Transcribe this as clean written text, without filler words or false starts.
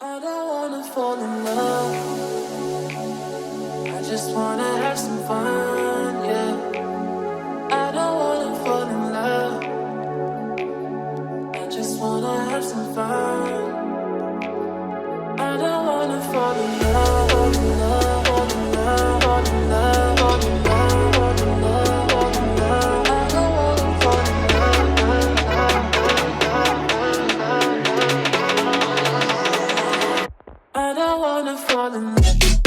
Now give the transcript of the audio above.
I don't wanna fall in love. I just wanna have some fun, yeah. I don't wanna fall in love. I just wanna have some fun. I don't wanna fall in love, fall in love, fall in love, fall in love, fall in love, fall in love, fall in love. I don't wanna fall in love. I don't wanna fall in love.